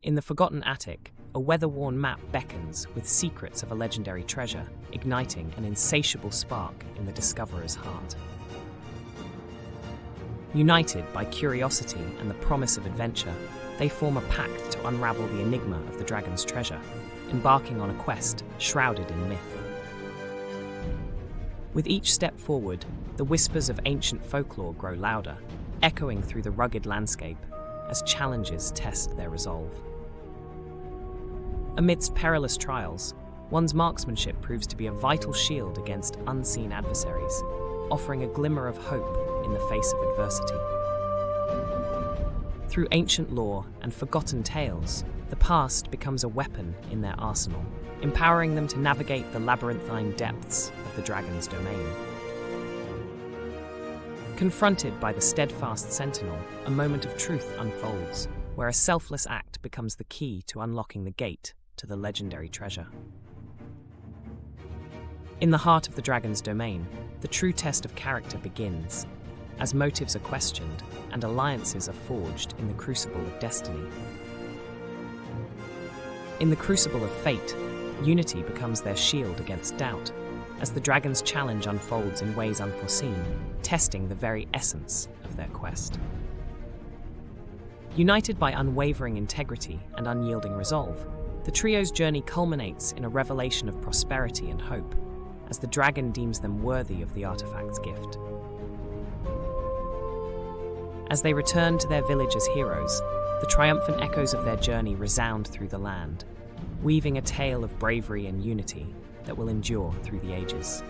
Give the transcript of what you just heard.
In the forgotten attic, a weather-worn map beckons with secrets of a legendary treasure, igniting an insatiable spark in the discoverer's heart. United by curiosity and the promise of adventure, they form a pact to unravel the enigma of the dragon's treasure, embarking on a quest shrouded in myth. With each step forward, the whispers of ancient folklore grow louder, echoing through the rugged landscape as challenges test their resolve. Amidst perilous trials, one's marksmanship proves to be a vital shield against unseen adversaries, offering a glimmer of hope in the face of adversity. Through ancient lore and forgotten tales, the past becomes a weapon in their arsenal, empowering them to navigate the labyrinthine depths of the dragon's domain. Confronted by the steadfast sentinel, a moment of truth unfolds, where a selfless act becomes the key to unlocking the gate to the legendary treasure. In the heart of the dragon's domain, the true test of character begins, as motives are questioned and alliances are forged in the crucible of destiny. In the crucible of fate, unity becomes their shield against doubt, as the dragon's challenge unfolds in ways unforeseen, testing the very essence of their quest. United by unwavering integrity and unyielding resolve, the trio's journey culminates in a revelation of prosperity and hope, as the dragon deems them worthy of the artifact's gift. As they return to their village as heroes, the triumphant echoes of their journey resound through the land, weaving a tale of bravery and unity that will endure through the ages.